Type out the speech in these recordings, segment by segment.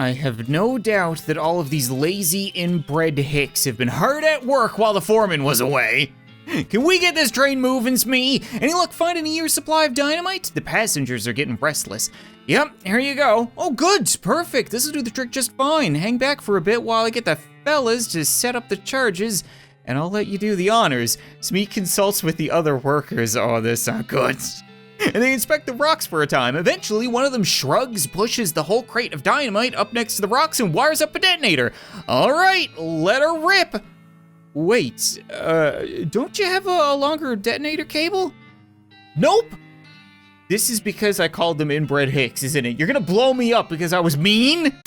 I have no doubt that all of these lazy inbred hicks have been hard at work while the foreman was away. Can we get this train moving, Smee? Any luck finding a year's supply of dynamite? The passengers are getting restless. Yep, here you go. Oh, good, perfect. This will do the trick just fine. Hang back for a bit while I get the fellas to set up the charges, and I'll let you do the honors. Smee consults with the other workers. Oh, this is not good. And they inspect the rocks for a time. Eventually, one of them shrugs, pushes the whole crate of dynamite up next to the rocks, and wires up a detonator. All right, let her rip. Wait, don't you have a longer detonator cable? Nope. This is because I called them inbred hicks, isn't it? You're gonna blow me up because I was mean?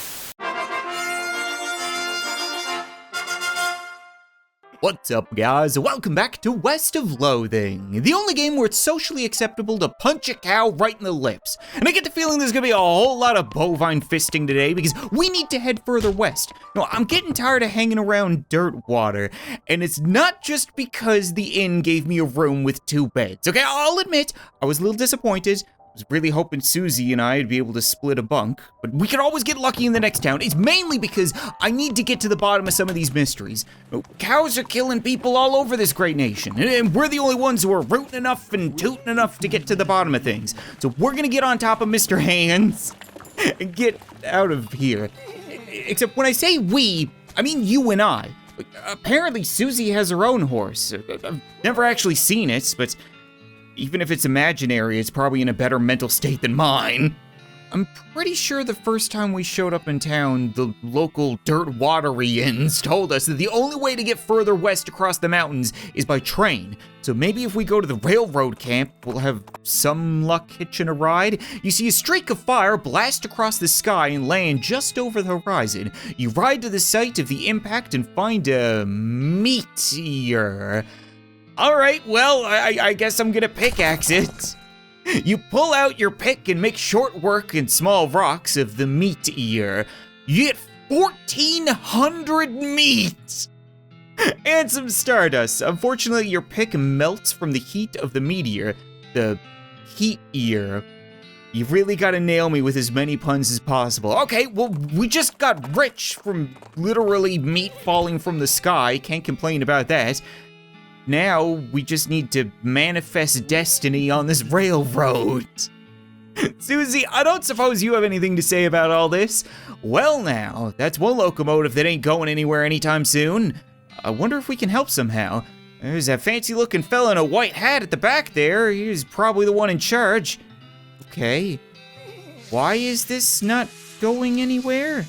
What's up, guys? Welcome back to West of Loathing, the only game where it's socially acceptable to punch a cow right in the lips. And I get the feeling there's gonna be a whole lot of bovine fisting today because we need to head further west. No, I'm getting tired of hanging around dirt water, and it's not just because the inn gave me a room with 2 beds. Okay, I'll admit, I was a little disappointed. I was really hoping Susie and I would be able to split a bunk, but we could always get lucky in the next town. It's mainly because I need to get to the bottom of some of these mysteries. Cows are killing people all over this great nation, and we're the only ones who are rootin' enough and tootin' enough to get to the bottom of things. So we're gonna get on top of Mr. Hands and get out of here. Except when I say we, I mean you and I. Apparently Susie has her own horse. I've never actually seen it, but even if it's imaginary, it's probably in a better mental state than mine. I'm pretty sure the first time we showed up in town, the local dirt watery inns told us that the only way to get further west across the mountains is by train. So maybe if we go to the railroad camp, we'll have some luck hitching a ride. You see a streak of fire blast across the sky and land just over the horizon. You ride to the site of the impact and find a meteor. All right, well, I guess I'm gonna pickaxe it. You pull out your pick and make short work in small rocks of the meteor. You get 1,400 meat and some stardust. Unfortunately, your pick melts from the heat of the meteor, the heat ear. You've really gotta nail me with as many puns as possible. Okay, well, we just got rich from literally meat falling from the sky. Can't complain about that. Now, we just need to manifest destiny on this railroad. Susie, I don't suppose you have anything to say about all this? Well now, that's one locomotive that ain't going anywhere anytime soon. I wonder if we can help somehow. There's that fancy looking fella in a white hat at the back there. He's probably the one in charge. Okay. Why is this not going anywhere?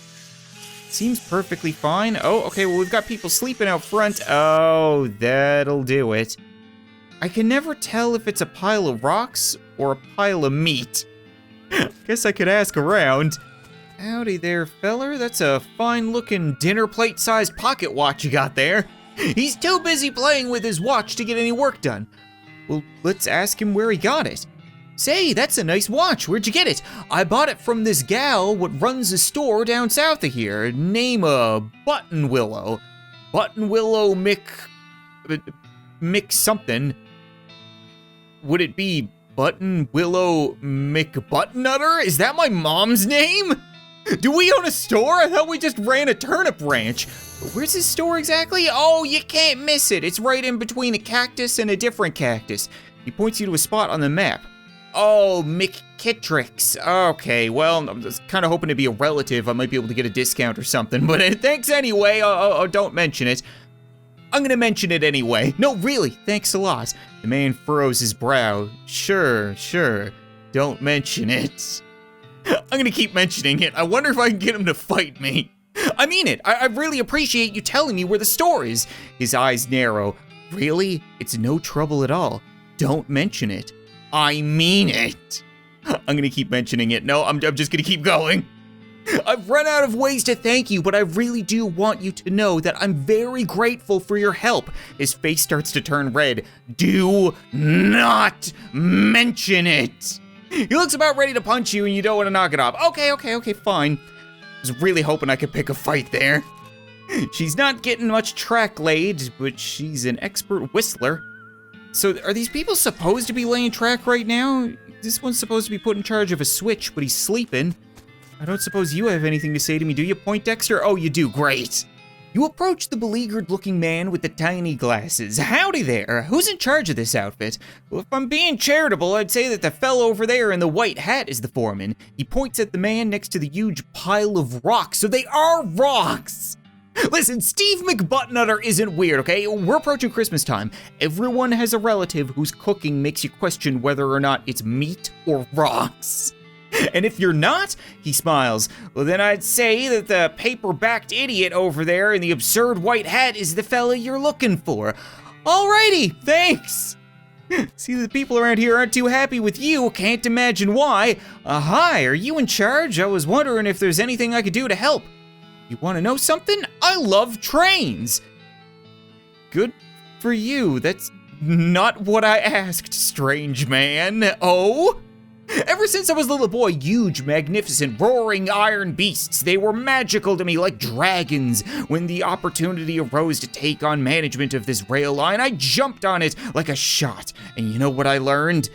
Seems perfectly fine. Oh, okay, well, we've got people sleeping out front. Oh, that'll do it. I can never tell if it's a pile of rocks or a pile of meat. Guess I could ask around. Howdy there, feller. That's a fine-looking dinner plate-sized pocket watch you got there. He's too busy playing with his watch to get any work done. Well, let's ask him where he got it. Say, that's a nice watch. Where'd you get it? I bought it from this gal what runs a store down south of here. Name Button Willow. Button Willow Mick something. Would it be Button Willow McButtonutter? Is that my mom's name? Do we own a store? I thought we just ran a turnip ranch. Where's his store exactly? Oh, you can't miss it. It's right in between a cactus and a different cactus. He points you to a spot on the map. Oh, McKittrick's. Okay, well, I'm just kind of hoping to be a relative. I might be able to get a discount or something, but thanks anyway. Don't mention it. I'm gonna mention it anyway. No, really, thanks a lot. The man furrows his brow. Sure. Don't mention it. I'm gonna keep mentioning it. I wonder if I can get him to fight me. I mean it. I really appreciate you telling me where the store is. His eyes narrow. Really? It's no trouble at all. Don't mention it. I mean it. I'm gonna keep mentioning it. No, I'm just gonna keep going. I've run out of ways to thank you, but I really do want you to know that I'm very grateful for your help. His face starts to turn red. Do not mention it. He looks about ready to punch you and you don't want to knock it off. Okay, fine. I was really hoping I could pick a fight there. She's not getting much track laid, but she's an expert whistler. So are these people supposed to be laying track right now? This one's supposed to be put in charge of a switch, but he's sleeping. I don't suppose you have anything to say to me, do you, Poindexter? Oh, you do, great. You approach the beleaguered-looking man with the tiny glasses. Howdy there, who's in charge of this outfit? Well, if I'm being charitable, I'd say that the fellow over there in the white hat is the foreman. He points at the man next to the huge pile of rocks, so they are rocks! Listen, Steve McButtnutter isn't weird, okay? We're approaching Christmas time. Everyone has a relative whose cooking makes you question whether or not it's meat or rocks. And if you're not, he smiles, well then I'd say that the paper-backed idiot over there in the absurd white hat is the fella you're looking for. Alrighty, thanks. See, the people around here aren't too happy with you, can't imagine why. Hi, are you in charge? I was wondering if there's anything I could do to help. You wanna know something? I love trains. Good for you, that's not what I asked, strange man. Oh? Ever since I was a little boy, huge, magnificent, roaring iron beasts, they were magical to me like dragons. When the opportunity arose to take on management of this rail line, I jumped on it like a shot. And you know what I learned?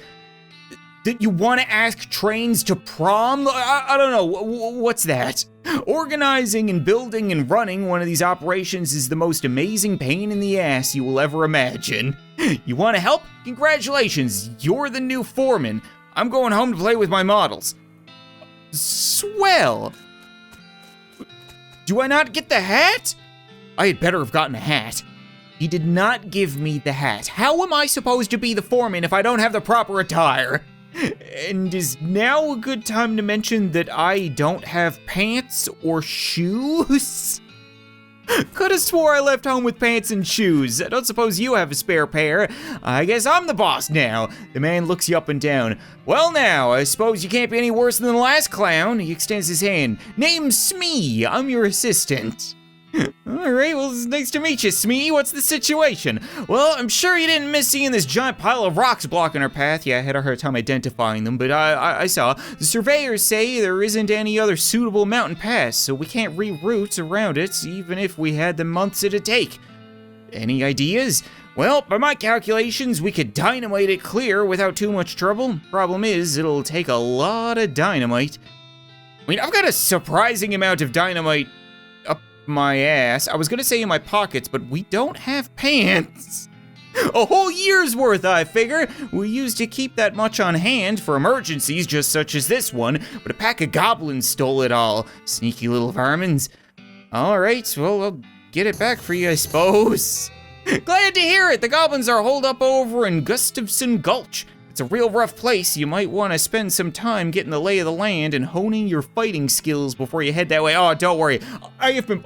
That you want to ask trains to prom? I don't know, what's that? Organizing and building and running one of these operations is the most amazing pain in the ass you will ever imagine. You want to help? Congratulations, you're the new foreman. I'm going home to play with my models. Swell. Do I not get the hat? I had better have gotten a hat. He did not give me the hat. How am I supposed to be the foreman if I don't have the proper attire? And is now a good time to mention that I don't have pants or shoes? Could've swore I left home with pants and shoes. I don't suppose you have a spare pair. I guess I'm the boss now. The man looks you up and down. Well now, I suppose you can't be any worse than the last clown. He extends his hand. Name's Smee, I'm your assistant. All right, well, it's nice to meet you, Smee. What's the situation? Well, I'm sure you didn't miss seeing this giant pile of rocks blocking our path. Yeah, I had a hard time identifying them, but I saw. The surveyors say there isn't any other suitable mountain pass, so we can't reroute around it, even if we had the months it'd take. Any ideas? Well, by my calculations, we could dynamite it clear without too much trouble. Problem is, it'll take a lot of dynamite. I mean, I've got a surprising amount of dynamite up my ass. I was gonna say in my pockets, but we don't have pants. A whole year's worth, I figure. We used to keep that much on hand for emergencies just such as this one, but a pack of goblins stole it all. Sneaky little vermins. All right, well, I'll get it back for you, I suppose. Glad to hear it. The goblins are holed up over in Gustafson Gulch. It's a real rough place. You might want to spend some time getting the lay of the land and honing your fighting skills before you head that way. Oh, don't worry. I have been...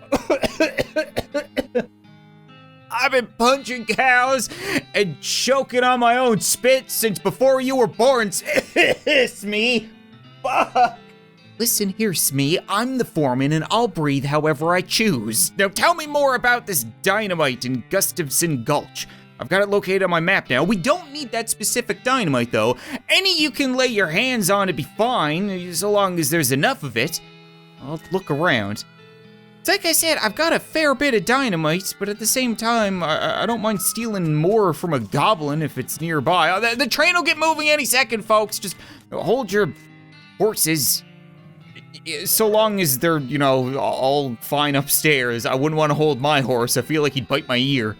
I've been punching cows and choking on my own spit since before you were born, Smee. Fuck. Listen here, Smee, I'm the foreman and I'll breathe however I choose. Now tell me more about this dynamite in Gustafson Gulch. I've got it located on my map now. We don't need that specific dynamite though. Any you can lay your hands on to be fine, so long as there's enough of it. I'll look around. It's like I said, I've got a fair bit of dynamite, but at the same time, I don't mind stealing more from a goblin if it's nearby. Oh, the train will get moving any second, folks. Just hold your horses. So long as they're, you know, all fine upstairs. I wouldn't want to hold my horse. I feel like he'd bite my ear.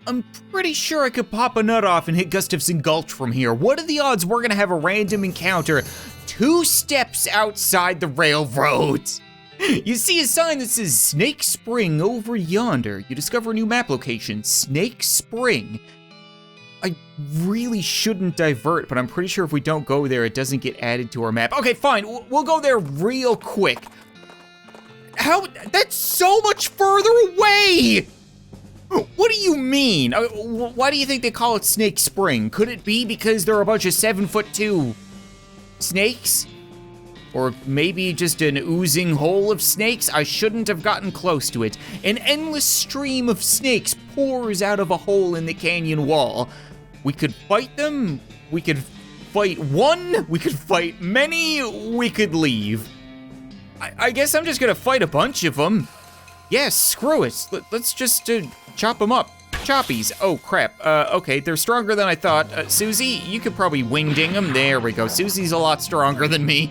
I'm pretty sure I could pop a nut off and hit Gustafson Gulch from here. What are the odds we're gonna have a random encounter 2 steps outside the railroad? You see a sign that says Snake Spring over yonder. You discover a new map location, Snake Spring. I really shouldn't divert, but I'm pretty sure if we don't go there, it doesn't get added to our map. Okay, fine, we'll go there real quick. How? That's so much further away! What do you mean? Why do you think they call it Snake Spring? Could it be because there are a bunch of 7'2" snakes? Or maybe just an oozing hole of snakes? I shouldn't have gotten close to it. An endless stream of snakes pours out of a hole in the canyon wall. We could fight them, we could fight one, we could fight many, we could leave. I guess I'm just gonna fight a bunch of them. Yeah, screw it. Let's just chop them up. Choppies. Oh, crap. Okay, they're stronger than I thought. Susie, you could probably wingding them. There we go. Susie's a lot stronger than me.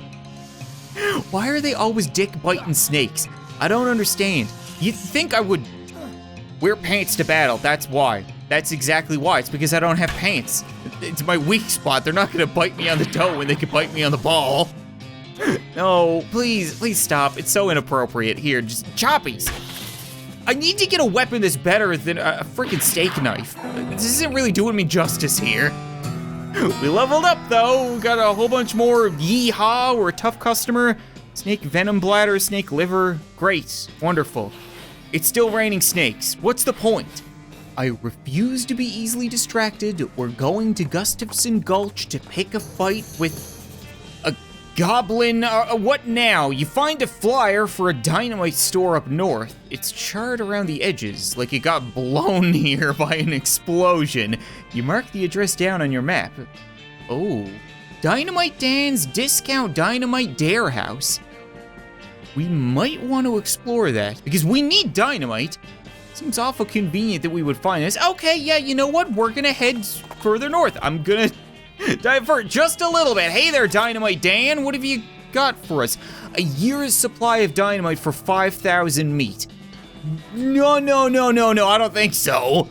Why are they always dick-biting snakes? I don't understand. You'd think I would wear pants to battle, that's why. That's exactly why. It's because I don't have pants. It's my weak spot. They're not gonna bite me on the toe when they can bite me on the ball. No, please stop. It's so inappropriate. Here, just choppies. I need to get a weapon that's better than a freaking steak knife. This isn't really doing me justice here. We leveled up though. We got a whole bunch more yeehaw. We're a tough customer. Snake venom bladder, snake liver. Great, wonderful. It's still raining snakes. What's the point? I refuse to be easily distracted. We're going to Gustafson Gulch to pick a fight with a goblin. What now? You find a flyer for a dynamite store up north. It's charred around the edges, like it got blown here by an explosion. You mark the address down on your map. Oh, Dynamite Dan's Discount Dynamite Dare House. We might want to explore that, because we need dynamite. Seems awful convenient that we would find this. Okay, yeah, you know what? We're gonna head further north. I'm gonna divert just a little bit. Hey there, Dynamite Dan. What have you got for us? A year's supply of dynamite for 5,000 meat. No, I don't think so.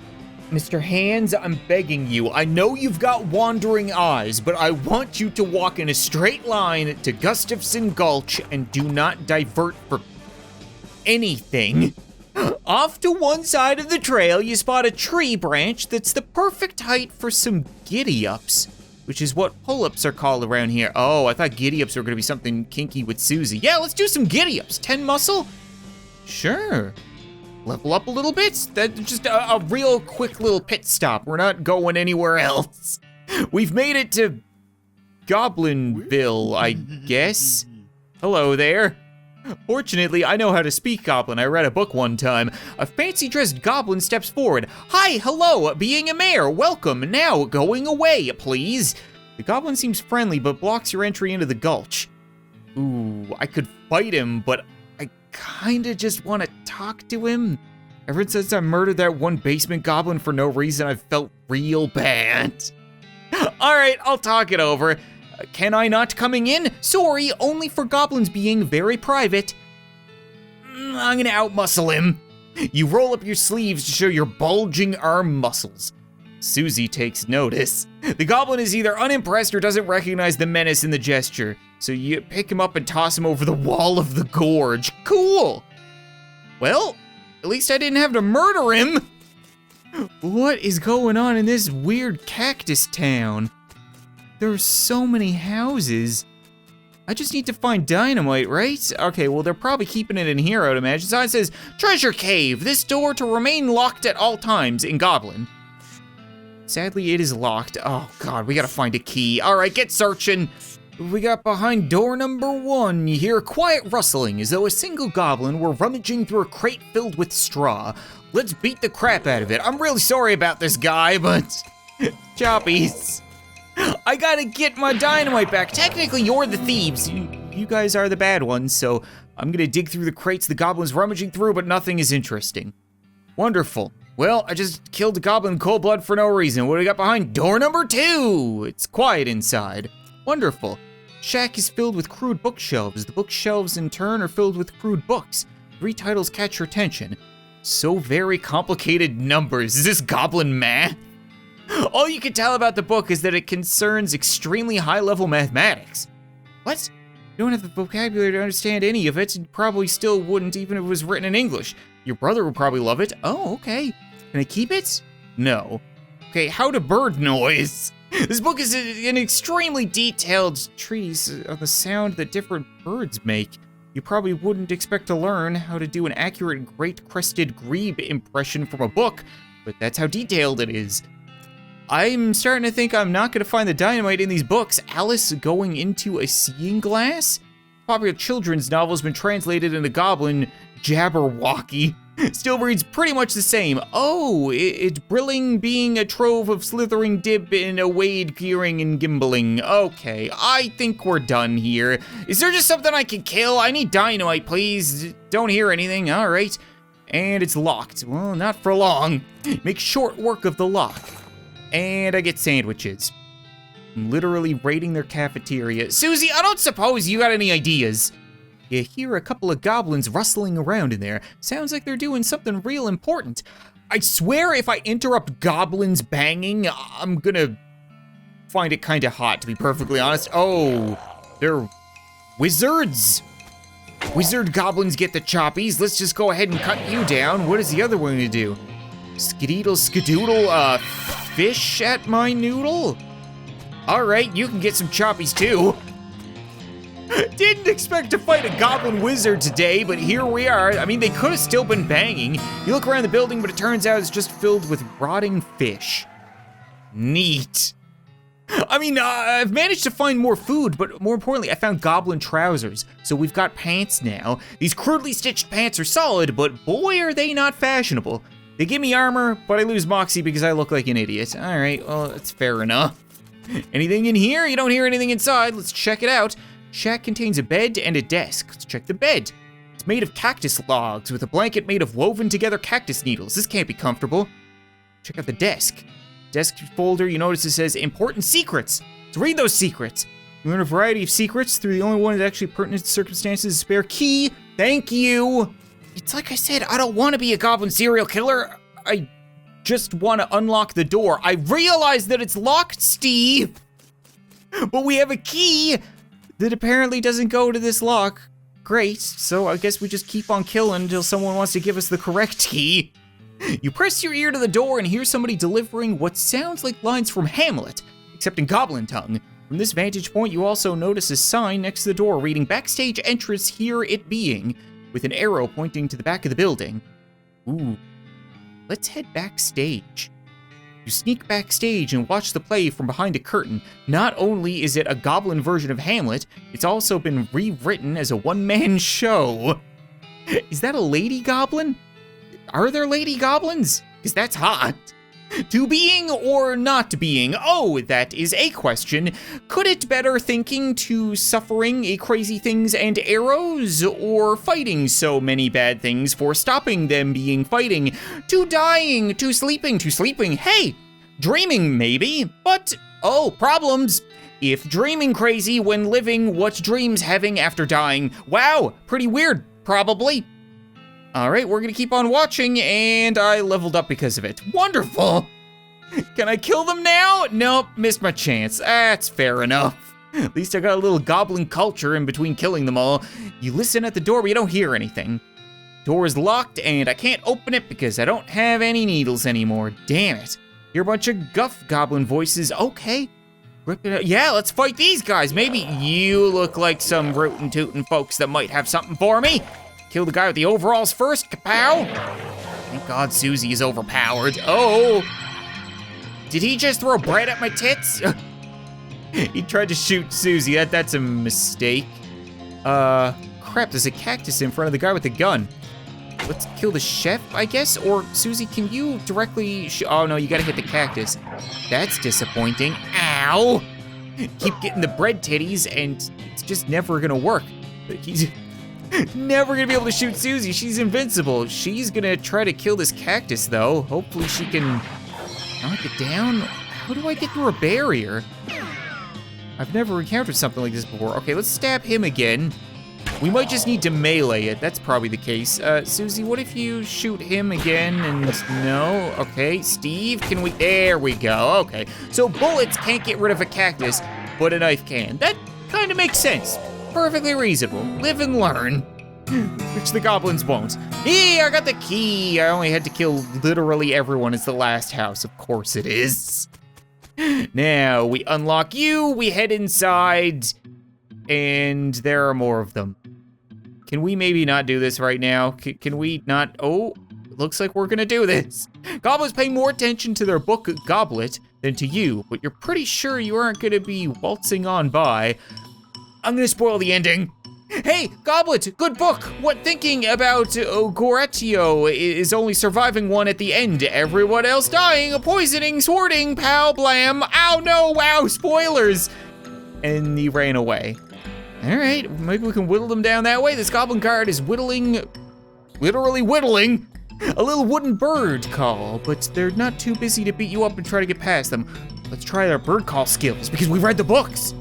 Mr. Hands, I'm begging you. I know you've got wandering eyes, but I want you to walk in a straight line to Gustafson Gulch and do not divert for anything. Off to one side of the trail, you spot a tree branch that's the perfect height for some giddy-ups, which is what pull-ups are called around here. Oh, I thought giddy-ups were gonna be something kinky with Susie. Yeah, let's do some giddy-ups. 10 muscle? Sure. Level up a little bit? That's just a real quick little pit stop. We're not going anywhere else. We've made it to Goblinville, I guess. Hello there. Fortunately, I know how to speak Goblin. I read a book one time. A fancy-dressed goblin steps forward. Hi, hello, being a mayor, welcome. Now, going away, please. The goblin seems friendly, but blocks your entry into the gulch. Ooh, I could fight him, but I kinda just wanna talk to him. Ever since I murdered that one basement goblin for no reason, I've felt real bad. All right, I'll talk it over. Can I not coming in? Sorry, only for goblins being very private. I'm gonna outmuscle him. You roll up your sleeves to show your bulging arm muscles. Susie takes notice. The goblin is either unimpressed or doesn't recognize the menace in the gesture, so you pick him up and toss him over the wall of the gorge. Cool. Well, at least I didn't have to murder him. What is going on in this weird cactus town? There are so many houses. I just need to find dynamite, right? Okay, well, they're probably keeping it in here, I would imagine. Sign says, Treasure Cave, this door to remain locked at all times in Goblin. Sadly, it is locked. Oh, God, we gotta find a key. All right, get searching. We got behind door number 1. You hear a quiet rustling as though a single goblin were rummaging through a crate filled with straw. Let's beat the crap out of it. I'm really sorry about this guy, but choppies. I gotta get my dynamite back. Technically, you're the thieves. You guys are the bad ones, so I'm gonna dig through the crates the goblin's rummaging through, but nothing is interesting. Wonderful. Well, I just killed a goblin in cold blood for no reason. What do we got behind door number 2? It's quiet inside. Wonderful. Shack is filled with crude bookshelves. The bookshelves, in turn, are filled with crude books. 3 titles catch your attention. So very complicated numbers. Is this goblin math? All you can tell about the book is that it concerns extremely high-level mathematics. What? You don't have the vocabulary to understand any of it, and probably still wouldn't even if it was written in English. Your brother would probably love it. Oh, okay. Can I keep it? No. Okay, how to bird noise. This book is an extremely detailed treatise on the sound that different birds make. You probably wouldn't expect to learn how to do an accurate great-crested grebe impression from a book, but that's how detailed it is. I'm starting to think I'm not gonna find the dynamite in these books. Alice going into a seeing glass? Popular children's novel has been translated into Goblin Jabberwocky. Still reads pretty much the same. Oh, it's brilling being a trove of slithering dib in a wade gearing and gimbaling. Okay, I think we're done here. Is there just something I can kill? I need dynamite, please. Don't hear anything, all right. And it's locked. Well, not for long. Make short work of the lock. And I get sandwiches. I'm literally raiding their cafeteria. Susie, I don't suppose you got any ideas. You hear a couple of goblins rustling around in there. Sounds like they're doing something real important. I swear if I interrupt goblins banging, I'm gonna find it kinda hot, to be perfectly honest. Oh, they're wizards. Wizard goblins get the choppies. Let's just go ahead and cut you down. What is the other one gonna do? Skedeedle, skadoodle, fish at my noodle? All right, you can get some choppies too. Didn't expect to fight a goblin wizard today, but here we are. I mean, they could have still been banging. You look around the building, but it turns out it's just filled with rotting fish. Neat. I mean, I've managed to find more food, but more importantly, I found goblin trousers. So we've got pants now. These crudely stitched pants are solid, but boy, are they not fashionable. They give me armor, but I lose moxie because I look like an idiot. All right, well, that's fair enough. Anything in here? You don't hear anything inside. Let's check it out. Shack contains a bed and a desk. Let's check the bed. It's made of cactus logs with a blanket made of woven together cactus needles. This can't be comfortable. Check out the desk. Desk folder, you notice it says important secrets. Let's read those secrets. You learn a variety of secrets through the only one that's actually pertinent to circumstances, a spare key. Thank you. It's like I said, I don't want to be a goblin serial killer. I just want to unlock the door. I realize that it's locked, Steve. But we have a key that apparently doesn't go to this lock. Great, so I guess we just keep on killing until someone wants to give us the correct key. You press your ear to the door and hear somebody delivering what sounds like lines from Hamlet, except in goblin tongue. From this vantage point, you also notice a sign next to the door reading backstage entrance here it being, with an arrow pointing to the back of the building. Ooh, let's head backstage. You sneak backstage and watch the play from behind a curtain. Not only is it a goblin version of Hamlet, it's also been rewritten as a one-man show. Is that a lady goblin? Are there lady goblins? Because that's hot. To being or not being? Oh, that is a question. Could it better thinking to suffering a crazy things and arrows? Or fighting so many bad things for stopping them being fighting? To dying, to sleeping, hey, dreaming maybe, but, oh, problems. If dreaming crazy when living, what dreams having after dying? Wow, pretty weird, probably. All right, we're gonna keep on watching, and I leveled up because of it. Wonderful! Can I kill them now? Nope, missed my chance. That's fair enough. At least I got a little goblin culture in between killing them all. You listen at the door, but you don't hear anything. Door is locked, and I can't open it because I don't have any needles anymore. Damn it. Hear a bunch of guff goblin voices. Okay. Rip it out. Yeah, let's fight these guys. Maybe you look like some rootin' tootin' folks that might have something for me. Kill the guy with the overalls first, kapow. Thank God Susie is overpowered. Oh, did he just throw bread at my tits? He tried to shoot Susie, that's a mistake. Crap, there's a cactus in front of the guy with the gun. Let's kill the chef, I guess, or Susie, can you directly oh no, you gotta hit the cactus. That's disappointing, ow. Keep getting the bread titties and it's just never gonna work. He's never gonna be able to shoot Susie. She's invincible. She's gonna try to kill this cactus though. Hopefully she can knock it down. How do I get through a barrier? I've never encountered something like this before. Okay, let's stab him again. We might just need to melee it. That's probably the case. Susie, what if you shoot him again and no? Okay, Steve, can we? There we go, okay. So bullets can't get rid of a cactus, but a knife can. That kind of makes sense. Perfectly reasonable. Live and learn. Which the goblins won't. Hey, I got the key. I only had to kill literally everyone. It's the last house. Of course it is. Now, we unlock you, we head inside, and there are more of them. Can we maybe not do this right now? Can we not? Oh, looks like we're gonna do this. Goblins pay more attention to their book goblet than to you, but you're pretty sure you aren't gonna be waltzing on by. I'm gonna spoil the ending. Hey, Goblet, good book. What thinking about Goretio is only surviving one at the end. Everyone else dying, poisoning, swording, pow, blam. Ow, no, wow, spoilers. And he ran away. All right, maybe we can whittle them down that way. This goblin guard is whittling, literally whittling, a little wooden bird call, but they're not too busy to beat you up and try to get past them. Let's try our bird call skills, because we read the books.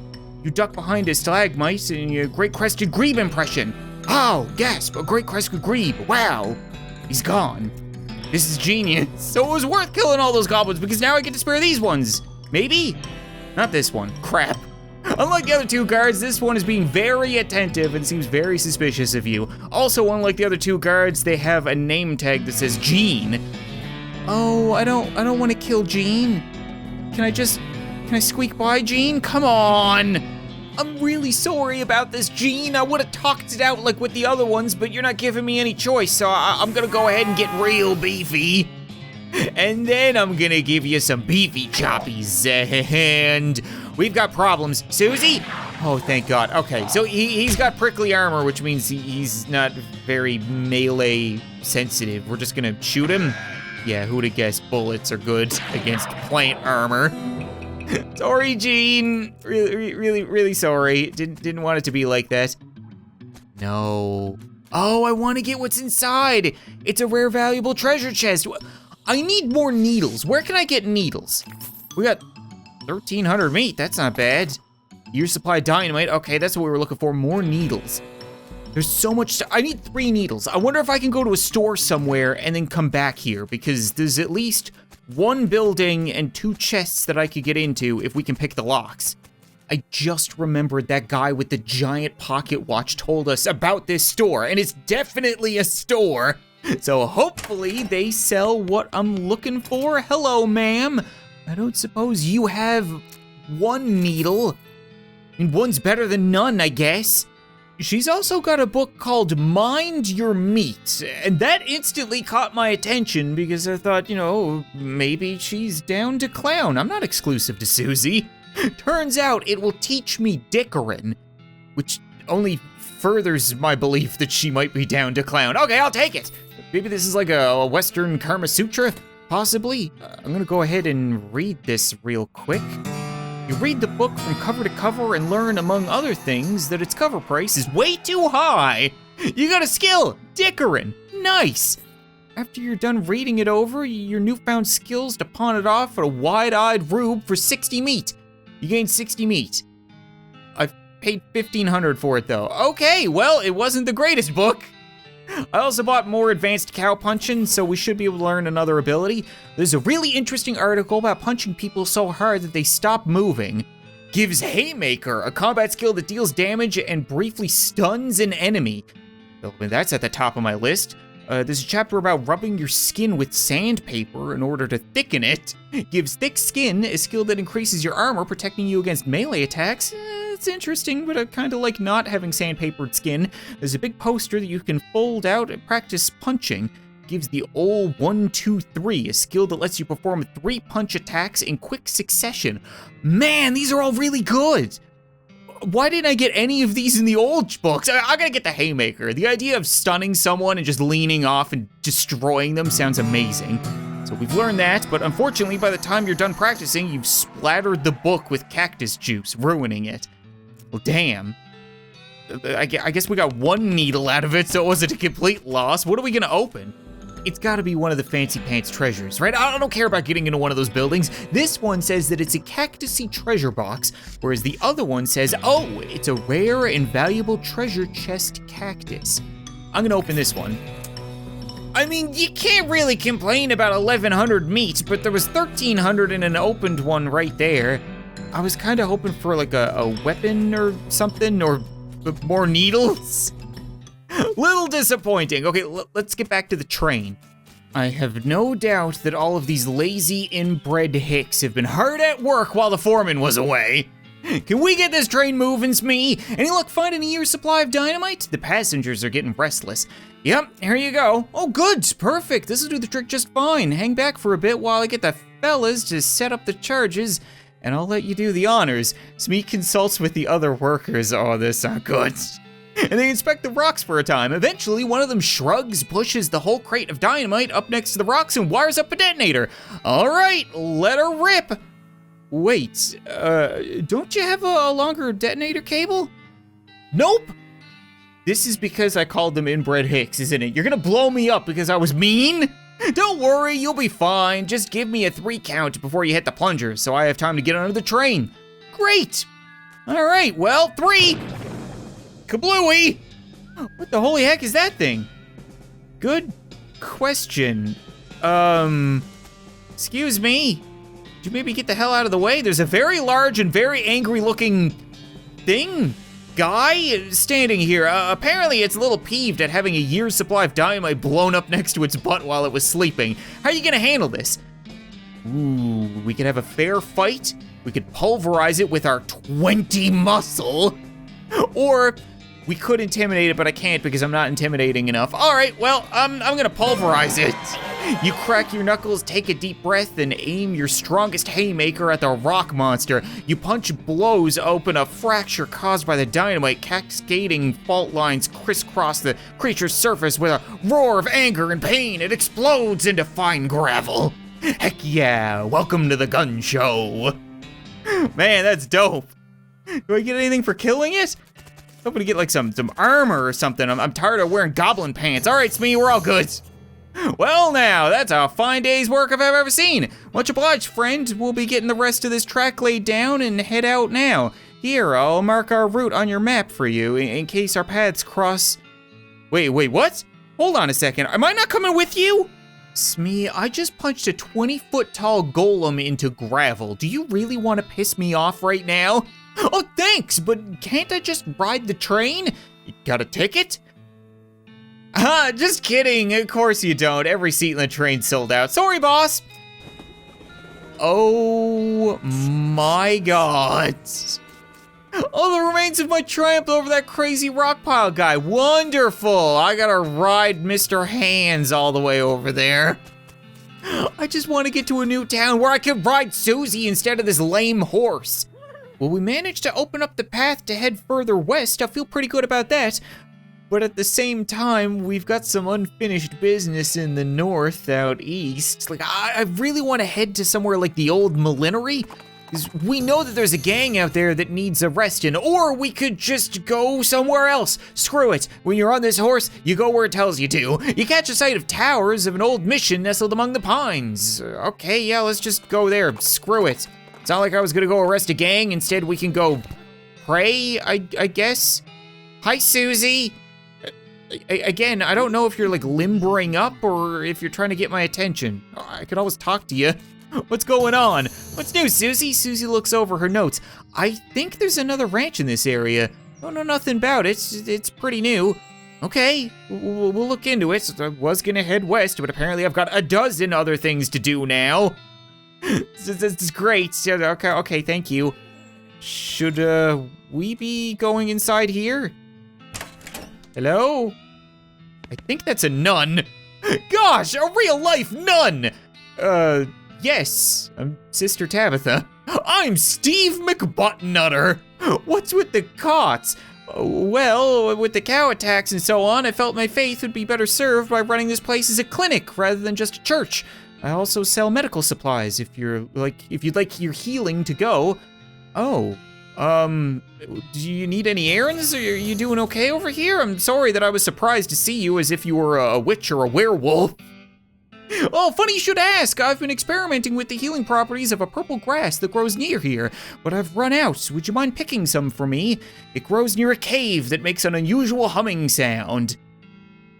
You duck behind a stalagmite and your great crested grebe impression. Oh, gasp, a great crested grebe, wow. He's gone. This is genius. So it was worth killing all those goblins because now I get to spare these ones. Maybe? Not this one, crap. Unlike the other two guards, this one is being very attentive and seems very suspicious of you. Also, unlike the other two guards, they have a name tag that says Jean. Oh, I don't want to kill Jean. Can I squeak by, Jean? Come on. I'm really sorry about this, Jean. I would have talked it out like with the other ones, but you're not giving me any choice, so I'm gonna go ahead and get real beefy. And then I'm gonna give you some beefy choppies. And we've got problems. Susie? Oh, thank God. Okay, so he's got prickly armor, which means he's not very melee sensitive. We're just gonna shoot him? Yeah, who'd have guessed bullets are good against plant armor? Sorry, Jean. Really sorry. Didn't want it to be like that. No. Oh, I want to get what's inside. It's a rare valuable treasure chest. I need more needles. Where can I get needles? We got 1,300 meat. That's not bad. Year supply of dynamite. Okay, that's what we were looking for. More needles. There's so much I need 3 needles. I wonder if I can go to a store somewhere and then come back here, because there's at least 1 building and 2 chests that I could get into if we can pick the locks. I just remembered that guy with the giant pocket watch told us about this store, and it's definitely a store. So hopefully they sell what I'm looking for. Hello, ma'am. I don't suppose you have 1 needle. I mean, 1's better than none, I guess. She's also got a book called Mind Your Meat, and that instantly caught my attention because I thought, you know, maybe she's down to clown. I'm not exclusive to Susie. Turns out it will teach me dickering, which only furthers my belief that she might be down to clown. Okay, I'll take it. Maybe this is like a Western Karma Sutra, possibly. I'm gonna go ahead and read this real quick. You read the book from cover to cover and learn, among other things, that its cover price is way too high. You got a skill, dickering, nice. After you're done reading it over, your newfound skills to pawn it off at a wide-eyed rube for 60 meat. You gain 60 meat. I've paid 1,500 for it though. Okay, well, it wasn't the greatest book. I also bought more advanced cow punching, so we should be able to learn another ability. There's a really interesting article about punching people so hard that they stop moving. Gives Haymaker, a combat skill that deals damage and briefly stuns an enemy. So that's at the top of my list. There's a chapter about rubbing your skin with sandpaper in order to thicken it. Gives Thick Skin, a skill that increases your armor, protecting you against melee attacks. It's interesting, but I kind of like not having sandpapered skin. There's a big poster that you can fold out and practice punching. Gives the old 1-2-3, a skill that lets you perform 3 punch attacks in quick succession. Man, these are all really good. Why didn't I get any of these in the old books? I gotta get the Haymaker. The idea of stunning someone and just leaning off and destroying them sounds amazing. So we've learned that, but unfortunately by the time you're done practicing, you've splattered the book with cactus juice, ruining it. Well, damn. I guess we got 1 needle out of it, so it wasn't a complete loss. What are we gonna open? It's gotta be one of the fancy pants treasures, right? I don't care about getting into one of those buildings. This one says that it's a cactusy treasure box, whereas the other one says, oh, it's a rare and valuable treasure chest cactus. I'm gonna open this one. I mean, you can't really complain about 1,100 meat, but there was 1,300 in an opened one right there. I was kinda hoping for like a weapon or something, or more needles. Little disappointing. Okay, let's get back to the train. I have no doubt that all of these lazy inbred hicks have been hard at work while the foreman was away. Can we get this train moving, Smee? Any luck finding a year's supply of dynamite? The passengers are getting restless. Yep, here you go. Oh, good, perfect. This will do the trick just fine. Hang back for a bit while I get the fellas to set up the charges, and I'll let you do the honors. Smee consults with the other workers. Oh, this is good. And they inspect the rocks for a time. Eventually, one of them shrugs, pushes the whole crate of dynamite up next to the rocks, and wires up a detonator. All right, let her rip. Wait, don't you have a longer detonator cable? Nope. This is because I called them inbred hicks, isn't it? You're gonna blow me up because I was mean? Don't worry, you'll be fine. Just give me a 3 count before you hit the plunger so I have time to get under the train. Great. All right, well, 3. Kablooey. What the holy heck is that thing? Good question. Excuse me. Could you maybe get the hell out of the way? There's a very large and very angry looking thing. Guy standing here. Apparently it's a little peeved at having a year's supply of dynamite blown up next to its butt while it was sleeping. How are you gonna handle this? Ooh, we could have a fair fight. We could pulverize it with our 20 muscle. Or we could intimidate it, but I can't because I'm not intimidating enough. All right, well, I'm gonna pulverize it. You crack your knuckles, take a deep breath, and aim your strongest haymaker at the rock monster. You punch blows open a fracture caused by the dynamite. Cascading fault lines crisscross the creature's surface with a roar of anger and pain. It explodes into fine gravel. Heck yeah, welcome to the gun show. Man, that's dope. Do I get anything for killing it? Hoping to get like some armor or something. I'm tired of wearing goblin pants. All right, Smee, we're all good. Well now, that's a fine day's work if I've ever seen. Much obliged, friend. We'll be getting the rest of this track laid down and head out now. Here, I'll mark our route on your map for you in case our paths cross. Wait, what? Hold on a second, am I not coming with you? Smee, I just punched a 20-foot tall golem into gravel. Do you really want to piss me off right now? Oh, thanks, but can't I just ride the train? You got a ticket? Just kidding, of course you don't. Every seat in the train's sold out. Sorry, boss. Oh my god. Oh, the remains of my triumph over that crazy rock pile guy. Wonderful. I gotta ride Mr. Hands all the way over there. I just want to get to a new town where I can ride Susie instead of this lame horse. Well, we managed to open up the path to head further west. I feel pretty good about that. But at the same time, we've got some unfinished business in the north out east. Like, I really want to head to somewhere like the old Millenary. Because we know that there's a gang out there that needs arresting, or we could just go somewhere else. Screw it. When you're on this horse, you go where it tells you to. You catch a sight of towers of an old mission nestled among the pines. Okay, yeah, let's just go there. Screw it. It's not like I was gonna go arrest a gang. Instead, we can go pray, I guess. Hi, Susie. Again, I don't know if you're like limbering up or if you're trying to get my attention. I could always talk to you. What's going on? What's new, Susie? Susie looks over her notes. I think there's another ranch in this area. Don't know nothing about it. It's pretty new. Okay, we'll look into it. I was gonna head west, but apparently I've got a dozen other things to do now. This is great. Okay, thank you. Should we be going inside here? Hello? I think that's a nun. Gosh, a real life nun! Yes, I'm Sister Tabitha. I'm Steve McButtonnutter. What's with the cots? Well, with the cow attacks and so on, I felt my faith would be better served by running this place as a clinic rather than just a church. I also sell medical supplies if you'd like your healing to go. Oh, do you need any errands? Are you doing okay over here? I'm sorry that I was surprised to see you as if you were a witch or a werewolf. Oh, funny you should ask. I've been experimenting with the healing properties of a purple grass that grows near here, but I've run out. Would you mind picking some for me? It grows near a cave that makes an unusual humming sound.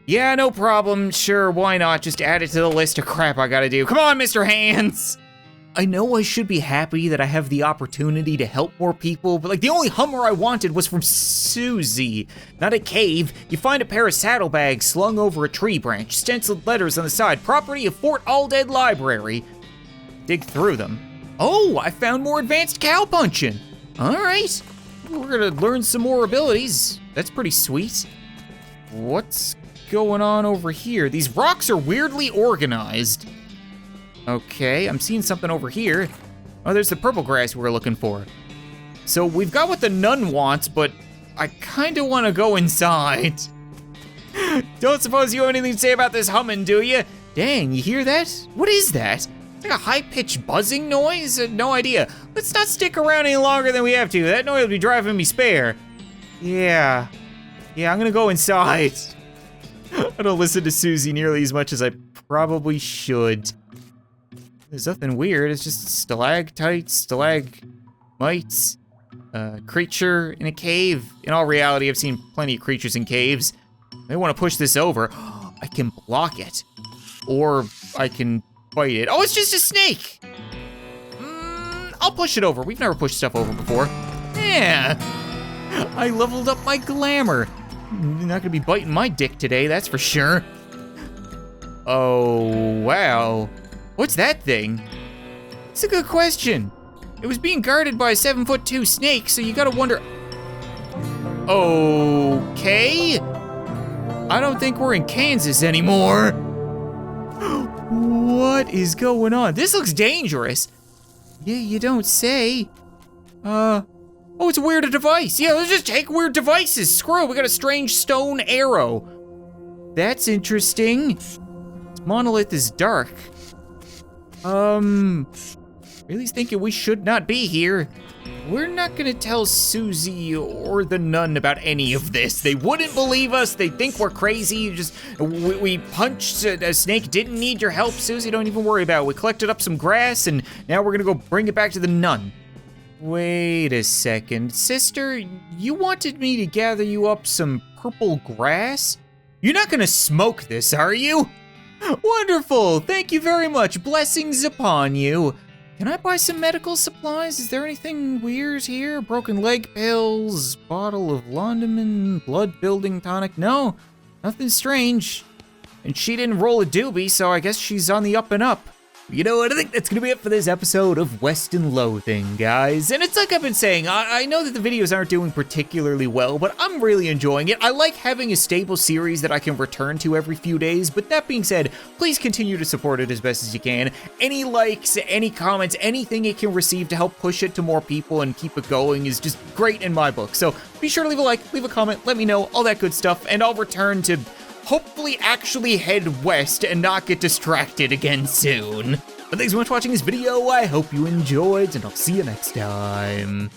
Yeah, no problem. Sure, why not? Just add it to the list of crap I gotta do. Come on, Mr. Hands! I know I should be happy that I have the opportunity to help more people, but like the only Hummer I wanted was from Susie. Not a cave. You find a pair of saddlebags slung over a tree branch, stenciled letters on the side, property of Fort Alldead Library. Dig through them. Oh, I found more advanced cow punching. All right, we're gonna learn some more abilities. That's pretty sweet. What's going on over here? These rocks are weirdly organized. Okay, I'm seeing something over here. Oh, there's the purple grass we're looking for. So we've got what the nun wants, but I kinda wanna go inside. Don't suppose you have anything to say about this humming, do you? Dang, you hear that? What is that? It's like a high-pitched buzzing noise? No idea. Let's not stick around any longer than we have to. That noise will be driving me spare. Yeah, I'm gonna go inside. I don't listen to Susie nearly as much as I probably should. There's nothing weird, it's just stalactites, stalagmites, creature in a cave. In all reality, I've seen plenty of creatures in caves. I want to push this over. I can block it. Or I can fight it. Oh, it's just a snake! I'll push it over. We've never pushed stuff over before. Yeah! I leveled up my glamour. You're not gonna be biting my dick today, that's for sure. Oh, wow. What's that thing? It's a good question. It was being guarded by a 7'2" snake, so you gotta wonder. Okay. I don't think we're in Kansas anymore. What is going on? This looks dangerous. Yeah, you don't say. Oh, it's a weird device. Yeah, let's just take weird devices. Screw it, we got a strange stone arrow. That's interesting. This monolith is dark. Really's thinking we should not be here. We're not gonna tell Susie or the nun about any of this. They wouldn't believe us. They think we're crazy. We punched a snake, didn't need your help, Susie, don't even worry about it. We collected up some grass and now we're gonna go bring it back to the nun. Wait a second, sister, you wanted me to gather you up some purple grass? You're not gonna smoke this, are you? Wonderful, thank you very much, blessings upon you. Can I buy some medical supplies? Is there anything weird here? Broken leg pills, bottle of Londoman, blood building tonic? No, nothing strange. And she didn't roll a doobie, so I guess she's on the up and up. You know what, I think that's gonna be it for this episode of Western Loathing, guys. And it's like I've been saying, I know that the videos aren't doing particularly well, but I'm really enjoying it. I like having a stable series that I can return to every few days, but that being said, please continue to support it as best as you can. Any likes, any comments, anything it can receive to help push it to more people and keep it going is just great in my book. So be sure to leave a like, leave a comment, let me know, all that good stuff, and I'll return to hopefully actually head west and not get distracted again soon. But thanks so much for watching this video, I hope you enjoyed, and I'll see you next time.